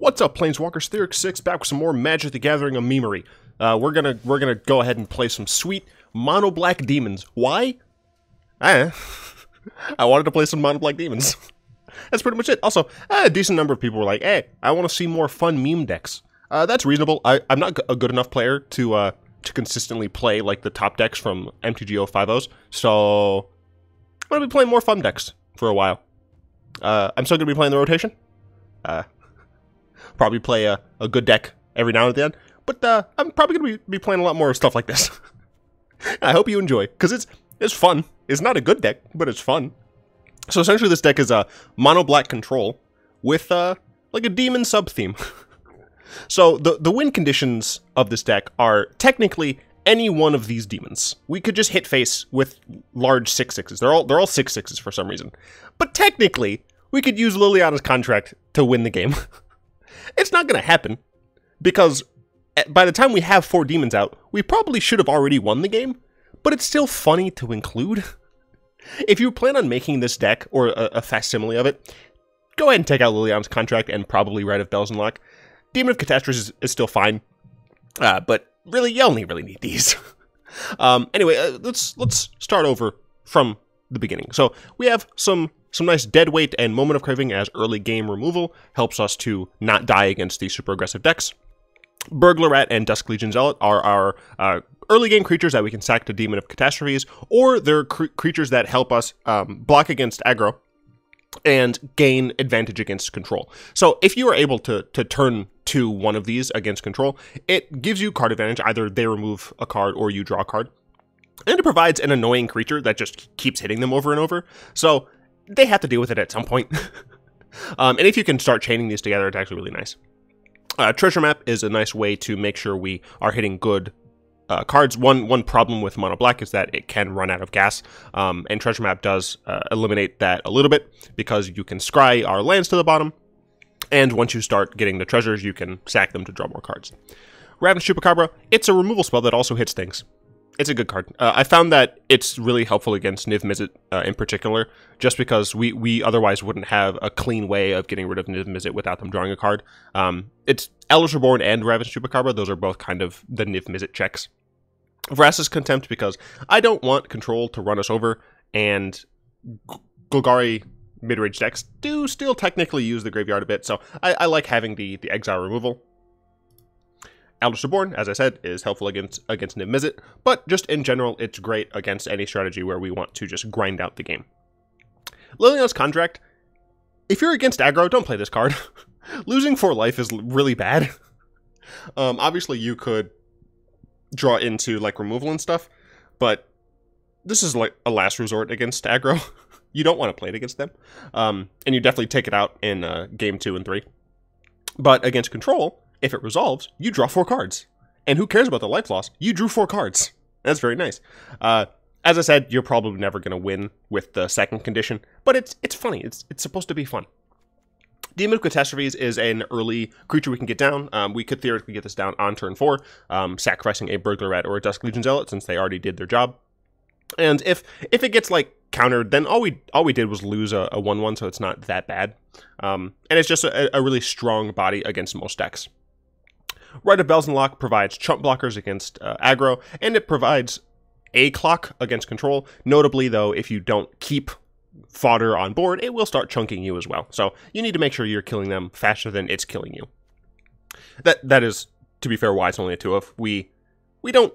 What's up, Planeswalkers? Theurx6 back with some more Magic the Gathering memery. We're gonna go ahead and play some sweet mono black demons. Why? I wanted to play some mono black demons. That's pretty much it. Also, a decent number of people were like, "Hey, I want to see more fun meme decks." That's reasonable. I'm not a good enough player to consistently play like the top decks from MTG 050s, so I'm gonna be playing more fun decks for a while. I'm still gonna be playing the rotation. Probably play a good deck every now and then, but I'm probably going to be playing a lot more stuff like this. I hope you enjoy, because it's fun. It's not a good deck, but it's fun. So essentially this deck is a mono black control with like a demon sub-theme. So the win conditions of this deck are technically any one of these demons. We could just hit face with large 6/6s. They're all 6/6s for some reason. But technically, we could use Liliana's contract to win the game. It's not going to happen, because by the time we have 4 demons out, we probably should have already won the game, but it's still funny to include. If you plan on making this deck, or a facsimile of it, go ahead and take out Liliana's contract and probably Rite of Belzenlok. Demon of Catastrophes is still fine, but really, you only really need these. Anyway, let's start over from the beginning. So we have some nice deadweight and Moment of Craving as early game removal. Helps us to not die against these super aggressive decks. Burglar Rat and Dusk Legion Zealot are our early game creatures that we can sack to Demon of Catastrophes, or they're creatures that help us block against aggro and gain advantage against control. So if you are able to turn to one of these against control, it gives you card advantage. Either they remove a card or you draw a card. And it provides an annoying creature that just keeps hitting them over and over. So they have to deal with it at some point. And if you can start chaining these together, it's actually really nice. Treasure Map is a nice way to make sure we are hitting good cards. One problem with Mono Black is that it can run out of gas, and Treasure Map does eliminate that a little bit, because you can scry our lands to the bottom, and once you start getting the treasures, you can sack them to draw more cards. Ravenous Chupacabra, it's a removal spell that also hits things. It's a good card. I found that it's really helpful against Niv Mizzet in particular, just because we otherwise wouldn't have a clean way of getting rid of Niv Mizzet without them drawing a card. It's Eldest Reborn and Ravenous Chupacabra. Those are both kind of the Niv Mizzet checks. Vraska's Contempt, because I don't want control to run us over, and Golgari midrange decks do still technically use the graveyard a bit, so I like having the exile removal. Eldest Reborn, as I said, is helpful against Niv Mizzet, but just in general, it's great against any strategy where we want to just grind out the game. Liliana's Contract, if you're against aggro, don't play this card. Losing 4 life is really bad. Obviously, you could draw into like removal and stuff, but this is like a last resort against aggro. You don't want to play it against them, and you definitely take it out in game 2 and 3. But against control, if it resolves, you draw 4 cards. And who cares about the life loss? You drew 4 cards. That's very nice. As I said, you're probably never going to win with the second condition, but it's funny. It's supposed to be fun. Demon of Catastrophes is an early creature we can get down. We could theoretically get this down on turn 4, sacrificing a Burglar Rat or a Dusk Legion Zealot, since they already did their job. And if it gets like countered, then all we did was lose a 1/1, so it's not that bad. And it's just a really strong body against most decks. Rite of Belzenlok provides chump blockers against aggro, and it provides a clock against control. Notably, though, if you don't keep fodder on board, it will start chunking you as well. So you need to make sure you're killing them faster than it's killing you. That is, to be fair, why it's only a 2-of. We don't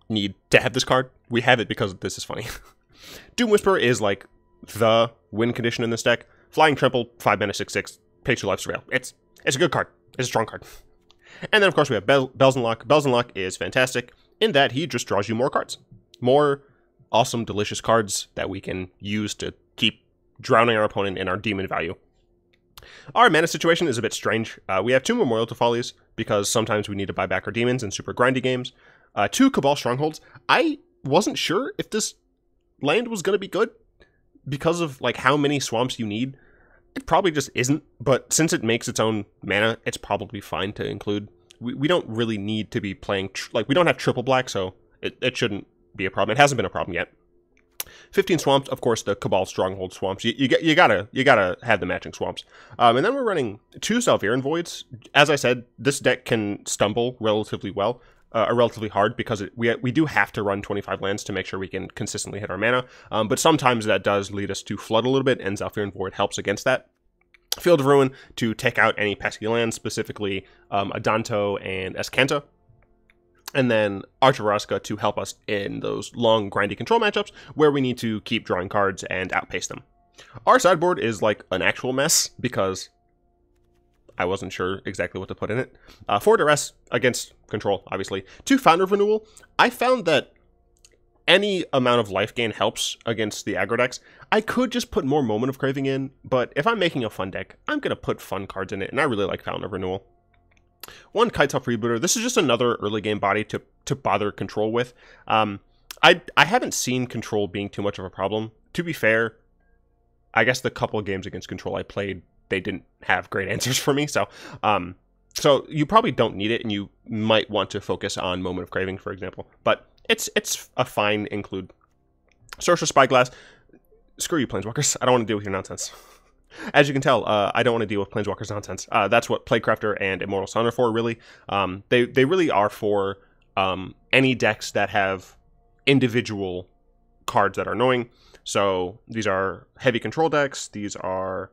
need to have this card. We have it because this is funny. Doom Whisperer is like the win condition in this deck. Flying Trample, 5 mana, 6/6, pays your life surveil. It's a good card. It's a strong card. And then, of course, we have Belzenlok. Belzenlok is fantastic in that he just draws you more cards. More awesome, delicious cards that we can use to keep drowning our opponent in our demon value. Our mana situation is a bit strange. We have 2 Memorial to Follies, because sometimes we need to buy back our demons in super grindy games. 2 Cabal Strongholds. I wasn't sure if this land was going to be good, because of like how many swamps you need. It probably just isn't, but since it makes its own mana, it's probably fine to include. We don't really need to be playing, we don't have triple black, so it shouldn't be a problem. It hasn't been a problem yet. 15 swamps, of course, the Cabal Stronghold swamps. You gotta have the matching swamps. And then we're running 2 Zhalfirin Voids. As I said, this deck can stumble relatively well, relatively hard, because we do have to run 25 lands to make sure we can consistently hit our mana. But sometimes that does lead us to flood a little bit, and Zhalfirin Void helps against that. Field of Ruin to take out any pesky lands, specifically Adanto and Escanta. And then Arch of Orazca to help us in those long, grindy control matchups where we need to keep drawing cards and outpace them. Our sideboard is like an actual mess because I wasn't sure exactly what to put in it. 4 Duress against control, obviously. 2 Fountain of Renewal. I found that any amount of life gain helps against the aggro decks. I could just put more Moment of Craving in, but if I'm making a fun deck, I'm going to put fun cards in it, and I really like Fountain of Renewal. 1 Kitesail Freebooter. This is just another early game body to bother control with. I haven't seen control being too much of a problem. To be fair, I guess the couple of games against control I played, they didn't have great answers for me. So you probably don't need it, and you might want to focus on Moment of Craving, for example. But it's a fine include. Sorcerous Spyglass. Screw you, Planeswalkers. I don't want to deal with your nonsense. As you can tell, I don't want to deal with Planeswalkers nonsense. That's what Plaguecrafter and Immortal Sun are for, really. They really are for any decks that have individual cards that are annoying. So these are heavy control decks. These are,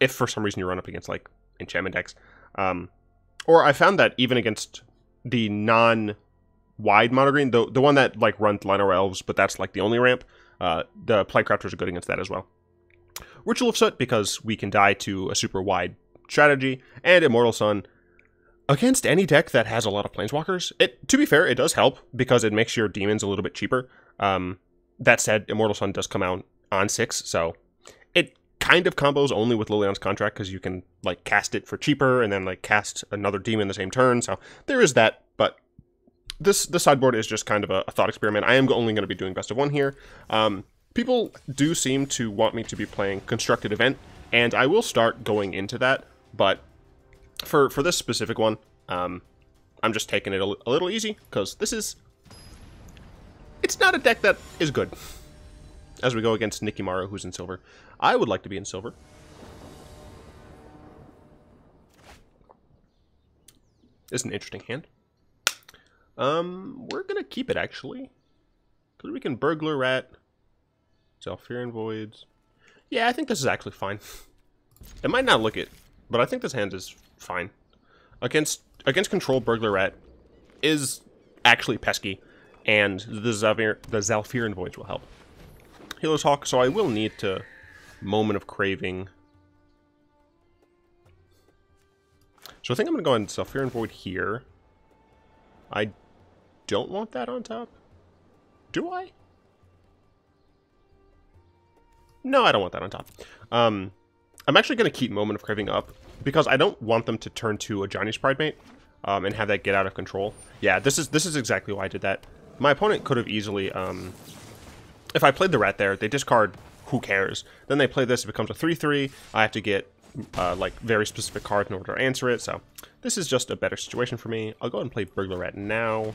if for some reason you run up against like enchantment decks. Or I found that even against the non-wide mono green, the one that like runs Llanowar Elves, but that's like the only ramp, the Plaguecrafters are good against that as well. Ritual of Soot, because we can die to a super wide strategy, and Immortal Sun against any deck that has a lot of Planeswalkers. To be fair, it does help, because it makes your demons a little bit cheaper. That said, Immortal Sun does come out on 6, so it kind of combos only with Liliana's Contract, because you can like cast it for cheaper, and then like cast another demon the same turn, so there is that, but this sideboard is just kind of a thought experiment. I am only going to be doing best of 1 here. People do seem to want me to be playing Constructed Event, and I will start going into that, but for this specific one, I'm just taking it a little easy, because it's not a deck that is good. As we go against Nikimaru, who's in silver. I would like to be in silver. This is an interesting hand. We're gonna keep it, actually, because we can Burglar Rat, Zhalfirin Voids. Yeah, I think this is actually fine. It might not look it, but I think this hand is fine. Against control, Burglar Rat is actually pesky, and the Zhalfirin Voids will help. Healer's Hawk, so I will need to Moment of Craving. So I think I'm going to go ahead and Zhalfirin Void here. I don't want that on top. Do I? No, I don't want that on top. I'm actually going to keep Moment of Craving up, because I don't want them to turn to a Johnny's Pridemate and have that get out of control. Yeah, this is exactly why I did that. My opponent could have easily, if I played the rat there, they discard Who Cares. Then they play this, it becomes a 3/3. I have to get like very specific cards in order to answer it. So this is just a better situation for me. I'll go ahead and play Burglar Rat now.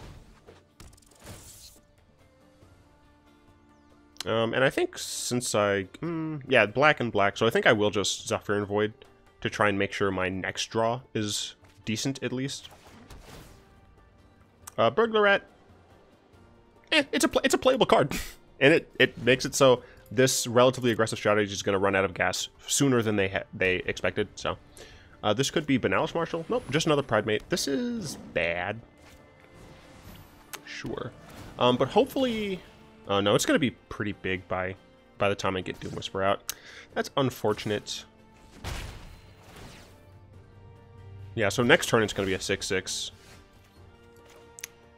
And I think since yeah, black and black, so I think I will just Zhalfirin Void to try and make sure my next draw is decent, at least. Burglar Rat, it's a playable card, and it makes it so this relatively aggressive strategy is going to run out of gas sooner than they expected, so. This could be Benalis Marshal. Nope, just another Pridemate. This is bad. Sure. But hopefully... no, it's going to be pretty big by the time I get Doom Whisper out. That's unfortunate. Yeah, so next turn it's going to be a 6/6.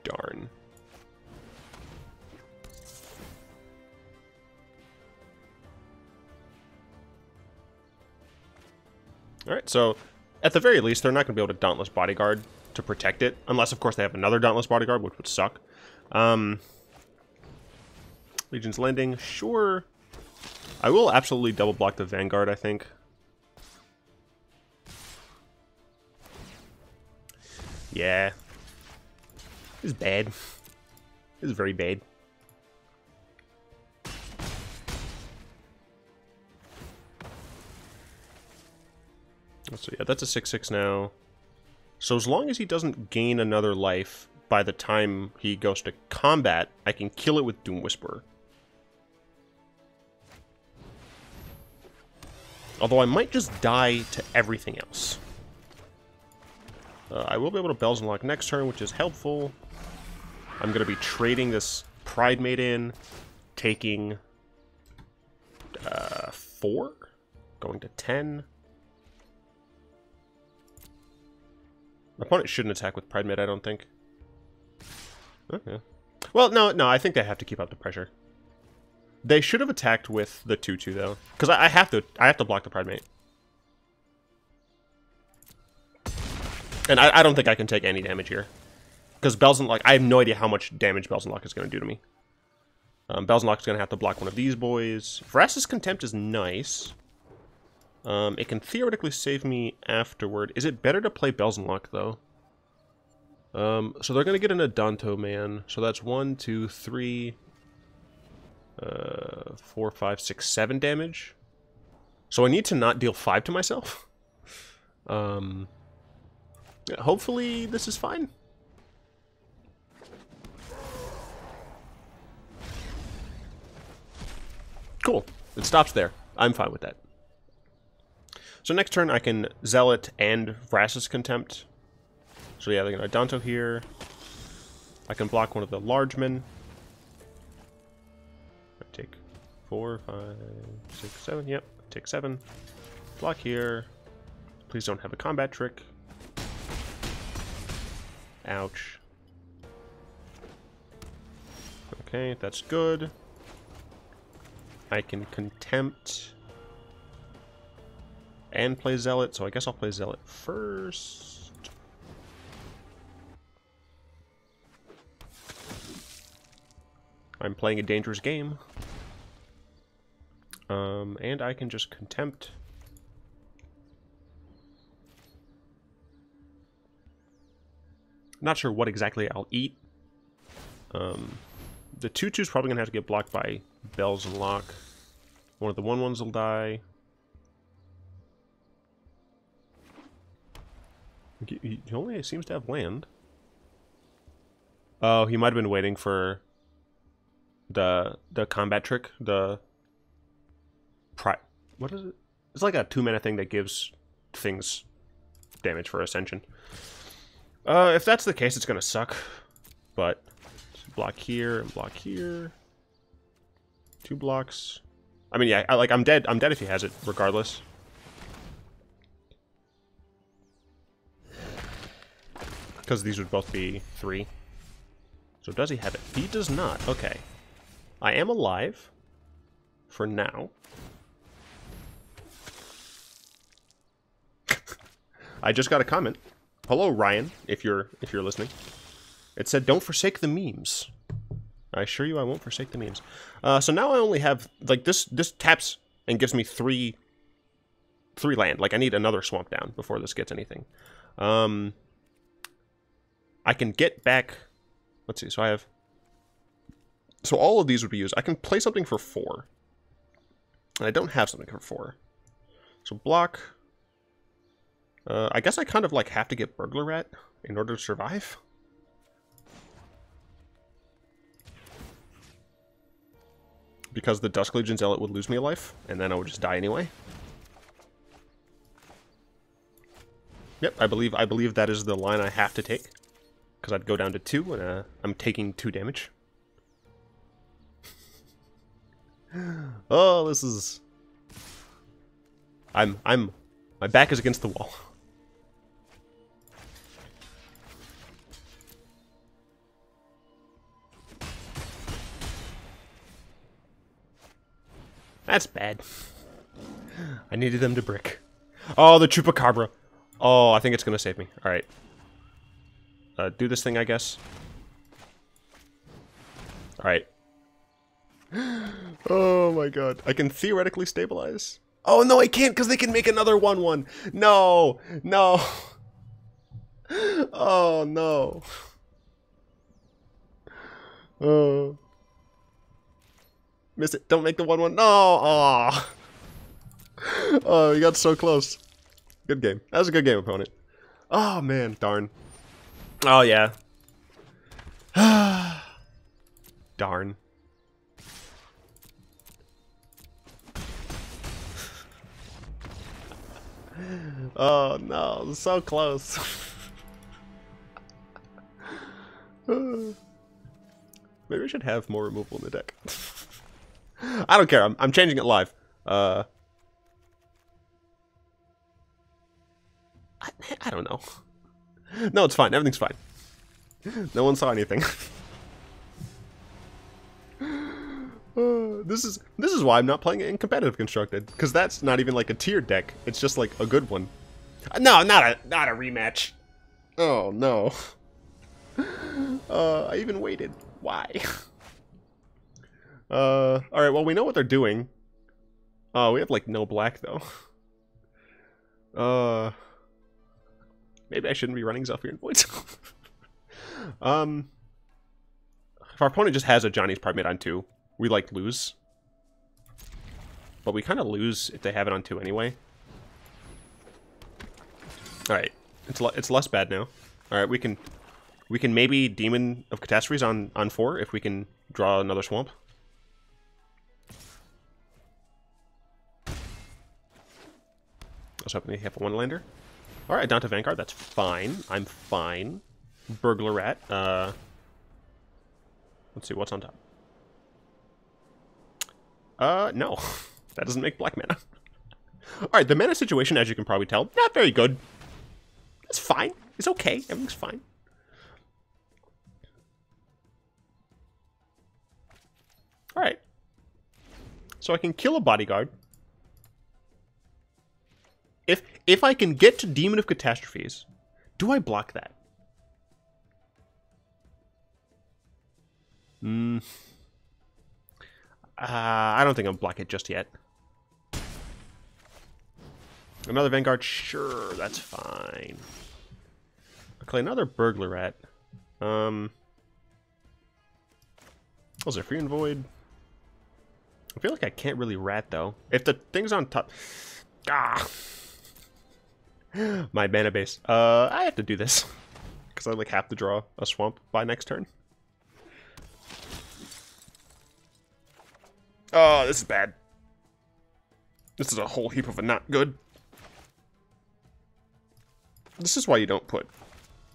Darn. Alright, so at the very least, they're not going to be able to Dauntless Bodyguard to protect it. Unless, of course, they have another Dauntless Bodyguard, which would suck. Legion's Landing, sure. I will absolutely double block the Vanguard, I think. Yeah. This is bad. This is very bad. So yeah, that's a 6/6 now. So as long as he doesn't gain another life by the time he goes to combat, I can kill it with Doom Whisperer. Although I might just die to everything else. I will be able to Belzenlok next turn, which is helpful. I'm going to be trading this Pride Maiden, taking 4, going to 10. My opponent shouldn't attack with Pride Maiden, I don't think. Okay. Well, no, I think they have to keep up the pressure. They should have attacked with the 2/2 though, because I have to block the Pride Mate. And I don't think I can take any damage here. Because Belzenlok, I have no idea how much damage Belzenlok is going to do to me. Belzenlok's going to have to block one of these boys. Vraska's Contempt is nice. It can theoretically save me afterward. Is it better to play Belzenlok, though? So they're going to get an Adanto Man. So that's 1, 2, 3, 4, 5, 6, 7 damage. So I need to not deal 5 to myself. Hopefully this is fine. Cool. It stops there. I'm fine with that. So next turn I can Zealot and Vraska's Contempt. So yeah, they're going to Adanto here. I can block one of the large men. I take 4, 5, 6, 7. Yep, take 7. Block here. Please don't have a combat trick. Ouch. Okay, that's good. I can Contempt and play Zealot, so I guess I'll play Zealot first. I'm playing a dangerous game. And I can just Contempt. Not sure what exactly I'll eat. The 2/2 is probably going to have to get blocked by Belzenlok. One of the 1/1s will die. He only seems to have land. Oh, he might have been waiting for the combat trick. What is it? It's like a 2-mana thing that gives things damage for Ascension. If that's the case, it's gonna suck. But block here and block here. 2 blocks. I mean, yeah, I'm dead. I'm dead if he has it, regardless. Because these would both be 3. So does he have it? He does not. Okay. I am alive. For now. I just got a comment. Hello, Ryan, if you're listening. It said, "Don't forsake the memes." I assure you, I won't forsake the memes. So now I only have like this taps and gives me 3 land. Like I need another swamp down before this gets anything. I can get back. Let's see. So I have. So all of these would be used. I can play something for 4. And I don't have something for 4. So block. I guess I kind of like have to get Burglar Rat in order to survive. Because the Dusk Legion Zealot would lose me a life, and then I would just die anyway. Yep, I believe that is the line I have to take. Because I'd go down to 2, and I'm taking 2 damage. Oh, this is... My back is against the wall. That's bad. I needed them to brick. Oh, the Chupacabra. Oh, I think it's going to save me. Alright. Do this thing, I guess. Alright. Oh my god. I can theoretically stabilize. Oh, no, I can't because they can make another 1/1. No. No. Oh, no. Oh. Miss it. Don't make the 1/1. No. Oh. Oh, you got so close. Good game. That was a good game, opponent. Oh, man. Darn. Oh, yeah. Darn. Oh, no. So close. Maybe I should have more removal in the deck. I don't care. I'm changing it live. I don't know. No, it's fine. Everything's fine. No one saw anything. This is why I'm not playing it in competitive constructed, because that's not even like a tiered deck. It's just like a good one. No, not a rematch. Oh no. I even waited. Why? All right. Well, we know what they're doing. Oh, we have like no black though. Maybe I shouldn't be running Zhalfirin Void. If our opponent just has a Johnny's Pride mid on 2, we like lose. But we kind of lose if they have it on 2 anyway. All right, it's less bad now. All right, we can maybe Demon of Catastrophes on 4 if we can draw another swamp. I was hoping they have a 1-lander. All right, down to Vanguard. That's fine. I'm fine. Burglar Rat. Let's see what's on top. No, that doesn't make black mana. All right, the mana situation, as you can probably tell, not very good. It's fine. It's okay. Everything's fine. All right. So I can kill a bodyguard. If I can get to Demon of Catastrophes, do I block that? I don't think I'll block it just yet. Another Vanguard, sure, that's fine. Okay, another Burglar Rat. Zhalfirin Void. I feel like I can't really rat though. If the thing's on top, my mana base. I have to do this because I like have to draw a swamp by next turn. Oh, this is bad. This is a whole heap of a not good. This is why you don't put.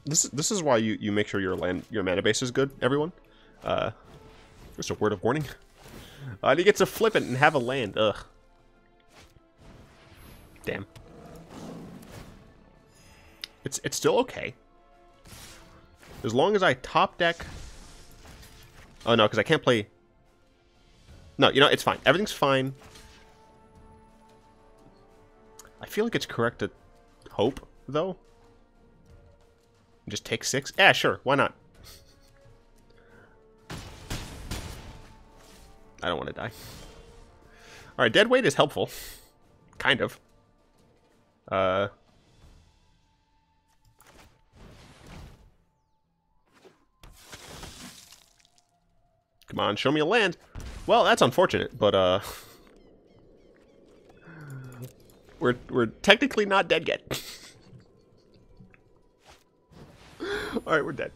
This is why you make sure your mana base is good, everyone. Just a word of warning. And he gets to flip it and have a land. Ugh. Damn. It's still okay. As long as I top deck. Oh no, because I can't play. No, you know, it's fine. Everything's fine. I feel like it's correct to hope, though. Just take 6? Yeah, sure. Why not? I don't want to die. Alright, dead weight is helpful. Kind of. Come on, show me a land. Well, that's unfortunate, but we're technically not dead yet. All right, we're dead.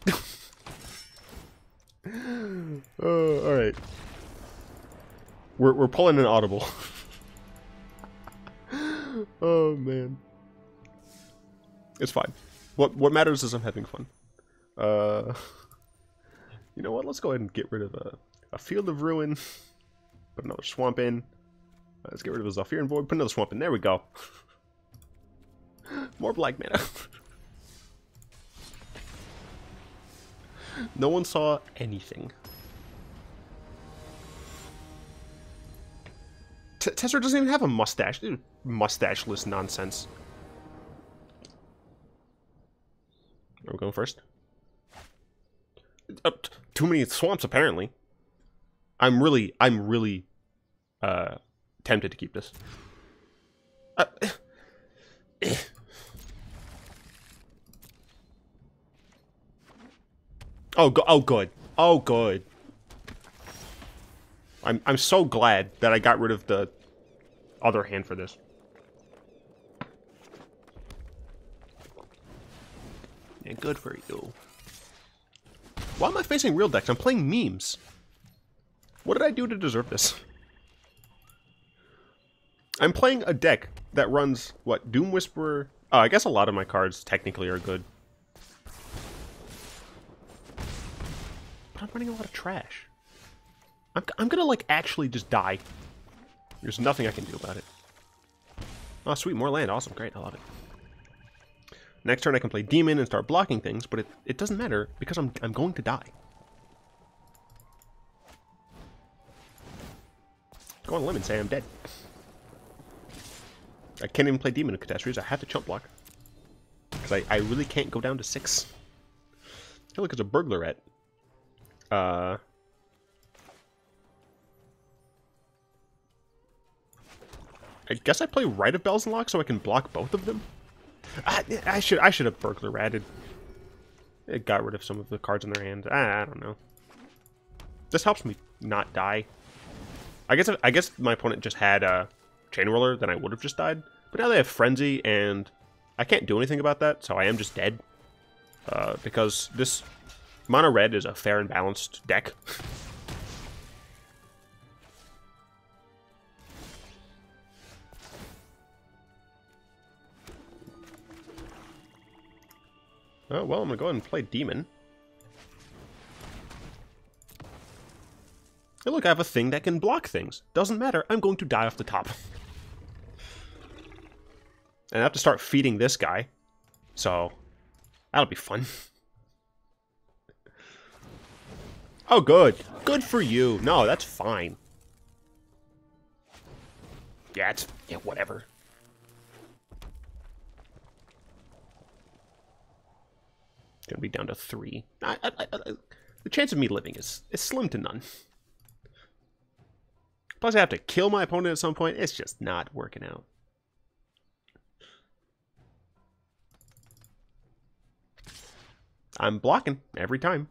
All right, we're pulling an audible. Oh man, it's fine. What matters is I'm having fun. You know what? Let's go ahead and get rid of a Field of Ruin. Put another swamp in. Let's get rid of a Zhalfirin Void. Put another swamp in. There we go. More black mana. No one saw anything. Tessera doesn't even have a mustache. Dude, mustache-less nonsense. Are we going first? Too many swamps, apparently. I'm really tempted to keep this. Oh, good. Oh, good. I'm so glad that I got rid of the other hand for this. man. Good for you. Why am I facing real decks? I'm playing memes. What did I do to deserve this? I'm playing a deck that runs, what, Doom Whisperer? Oh, I guess a lot of my cards technically are good. But I'm running a lot of trash. I'm gonna, like, actually just die. There's nothing I can do about it. Oh, sweet, more land. Awesome, great, I love it. Next turn I can play Demon and start blocking things, but it doesn't matter because I'm going to die. Go on a limb and say I'm dead. I can't even play Demon of Catastrophes. I have to chump block. Because I really can't go down to 6. I feel like it's a Burglar Rat. I guess I play Rite of Belzenlok so I can block both of them. I should have Burglar Ratted. It got rid of some of the cards in their hand. I don't know. This helps me not die. I guess my opponent just had a Chain Whirler, then I would have just died. But now they have Frenzy, and I can't do anything about that, so I am just dead. Because this mono red is a fair and balanced deck. Oh, well, I'm gonna go ahead and play Demon. Hey, look, I have a thing that can block things. Doesn't matter, I'm going to die off the top. And I have to start feeding this guy. So, that'll be fun. Oh, good. Good for you. No, that's fine. Yeah, whatever. Gonna be down to 3. The chance of me living is slim to none. Plus, I have to kill my opponent at some point. It's just not working out. I'm blocking every time.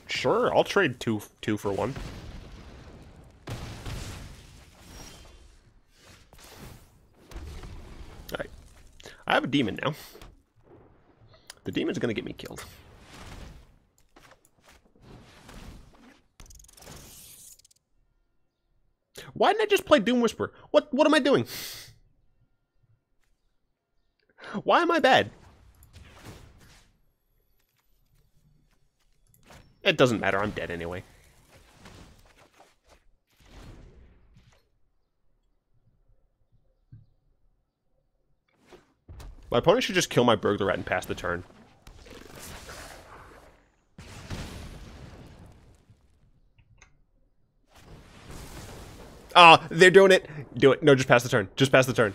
Sure, I'll trade two for 1. Alright. I have a demon now. The demon's gonna get me killed. Why didn't I just play Doom Whisperer? What am I doing? Why am I bad? It doesn't matter, I'm dead anyway. My opponent should just kill my Burglar Rat and pass the turn. Ah, they're doing it. Do it. No, just pass the turn. Just pass the turn.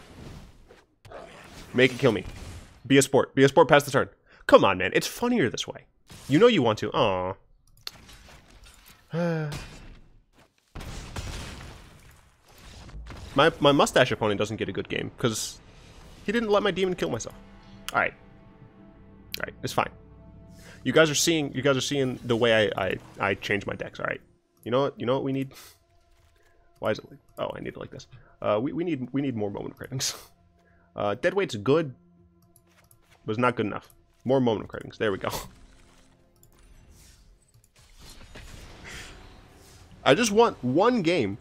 Make it kill me. Be a sport. Be a sport, pass the turn. Come on, man. It's funnier this way. You know you want to. Aw. My mustache opponent doesn't get a good game because he didn't let my demon kill myself. All right, it's fine. You guys are seeing the way I change my decks. All right, you know what we need. Why is it? Oh, I need it like this. We need more Moment of Cravings. Deadweight's good, but it's not good enough. More Moment of Cravings. There we go. I just want one game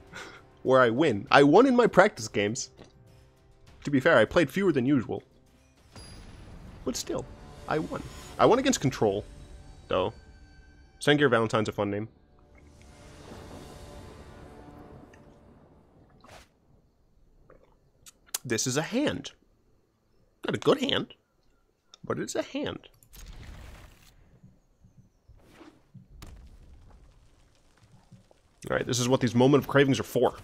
where I win. I won in my practice games. To be fair, I played fewer than usual. But still, I won. I won against Control, though. Sengir Valentine's a fun name. This is a hand. Not a good hand, but it's a hand. Alright, this is what these Moment of Cravings are for.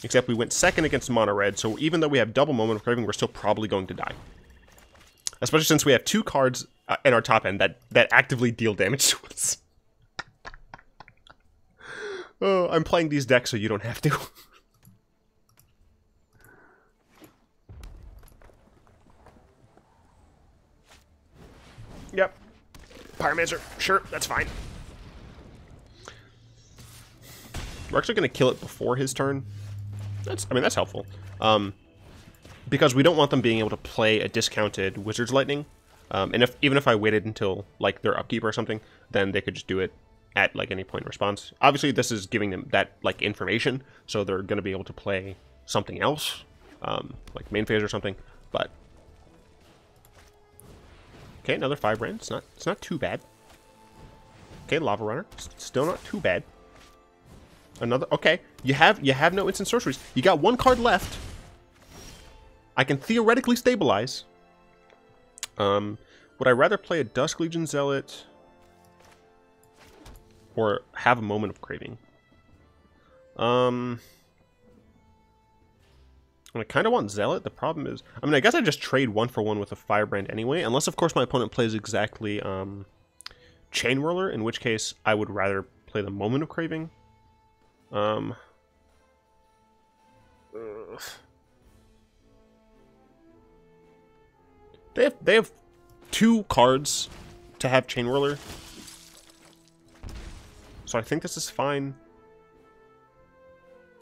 Except we went second against Mono Red, so even though we have double Moment of Craving, we're still probably going to die. Especially since we have 2 cards in our top end that actively deal damage to us. Oh, I'm playing these decks so you don't have to. Yep. Pyromancer. Sure, that's fine. We're actually going to kill it before his turn. I mean, that's helpful. Because we don't want them being able to play a discounted Wizard's Lightning. And even if I waited until, like, their upkeep or something, then they could just do it at, like, any point in response. Obviously, this is giving them that, like, information, so they're going to be able to play something else, like main phase or something, but... Okay, another 5 brand. It's not too bad. Okay, Lava Runner. Still not too bad. Another... Okay, you have no instant sorceries. You got 1 card left. I can theoretically stabilize. Would I rather play a Dusk Legion Zealot or have a Moment of Craving? I kind of want Zealot. The problem is, I mean, I guess I just trade 1 for 1 with a Firebrand anyway, unless of course my opponent plays exactly Chain Whirler, in which case I would rather play the Moment of Craving. They have 2 cards to have Chain Whirler, so I think this is fine.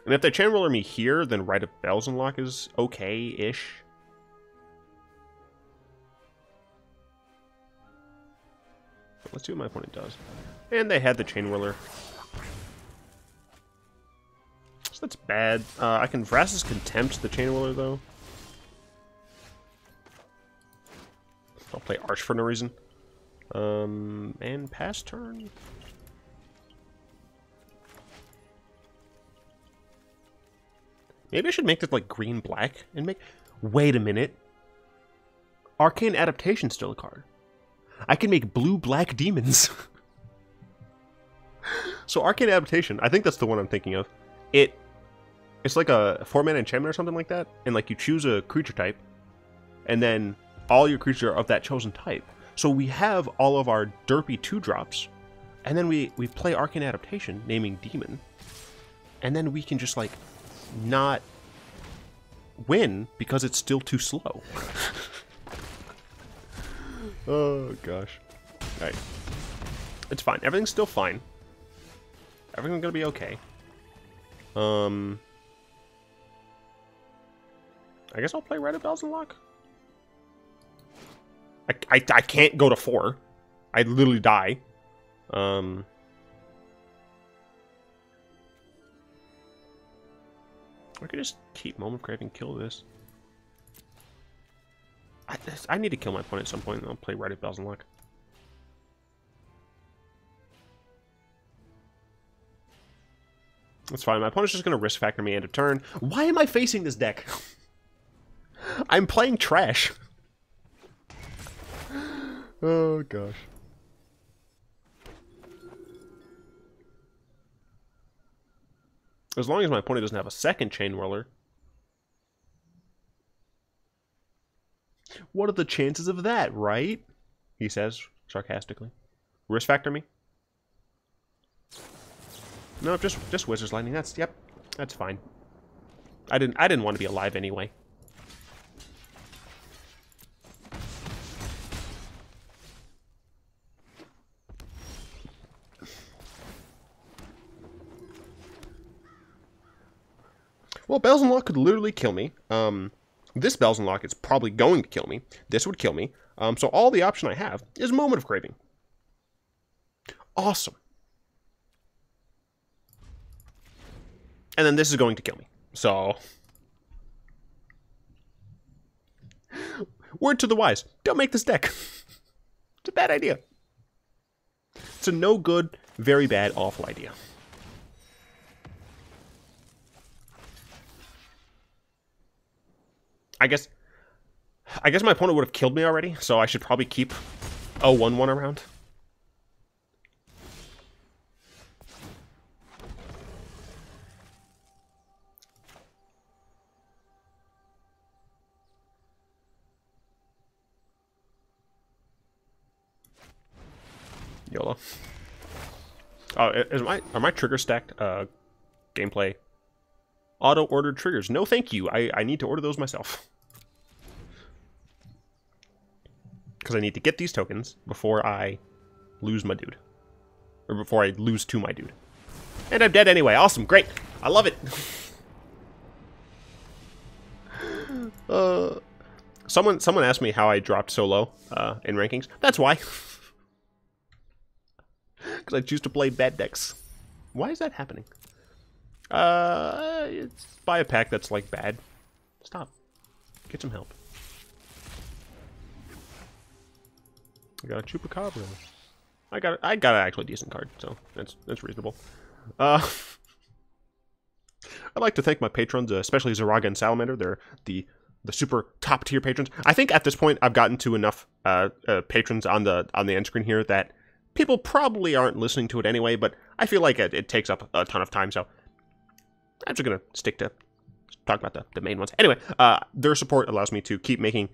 And if they Chain Whirler me here, then Rite of Belzenlok is okay-ish. But let's see what my opponent does. And they had the Chain Whirler. So that's bad. I can Vraska's Contempt the Chain Whirler, though. I'll play Arch for no reason. And pass turn. Maybe I should make this like green-black and make... Wait a minute. Arcane Adaptation's still a card. I can make blue-black demons. So Arcane Adaptation, I think that's the one I'm thinking of. It's like a 4-mana enchantment or something like that, and like you choose a creature type, and then all your creatures are of that chosen type. So we have all of our derpy 2-drops, and then we play Arcane Adaptation, naming Demon, and then we can just like not win because it's still too slow. Oh gosh. Alright. It's fine. Everything's still fine. Everything's gonna be okay. I guess I'll play Rite of Belzenlok. I can't go to 4. I'd literally die. I could just keep Moment of Craving, kill this. I need to kill my opponent at some point, and I'll play Rite of Belzenlok. That's fine. My opponent's just going to risk factor me end of turn. Why am I facing this deck? I'm playing trash. Oh, gosh. As long as my opponent doesn't have a second Chain Whirler. What are the chances of that, right? He says, sarcastically. Risk factor me? No, just Wizard's Lightning. Yep, that's fine. I didn't want to be alive anyway. Well, Belzenlok could literally kill me. This Belzenlok is probably going to kill me. This would kill me. So all the option I have is Moment of Craving. Awesome. And then this is going to kill me. So... Word to the wise. Don't make this deck. It's a bad idea. It's a no good, very bad, awful idea. I guess my opponent would have killed me already, so I should probably keep a 1/1 around. YOLO. Oh, are my triggers stacked? Gameplay. Auto-ordered triggers. No, thank you. I need to order those myself. Because I need to get these tokens before I lose my dude. Or before I lose to my dude. And I'm dead anyway. Awesome. Great. I love it. Someone asked me how I dropped so low in rankings. That's why. Because I choose to play bad decks. Why is that happening? It's buy a pack that's like bad. Stop. Get some help. I got a Chupacabra. I got an actually decent card, so that's reasonable. I'd like to thank my patrons, especially Zaraga and Salamander. They're the super top tier patrons. I think at this point I've gotten to enough patrons on the end screen here that people probably aren't listening to it anyway, but I feel like it takes up a ton of time, so I'm just gonna stick to talk about the main ones. Anyway, their support allows me to keep making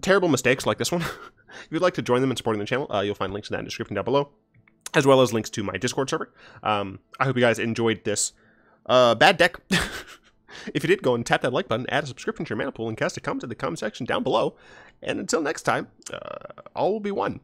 terrible mistakes like this one. If you'd like to join them in supporting the channel, you'll find links in that description down below, as well as links to my Discord server. I hope you guys enjoyed this bad deck. If you did, go and tap that like button, add a subscription to your mana pool, and cast a comment in the comment section down below. And until next time, all will be one.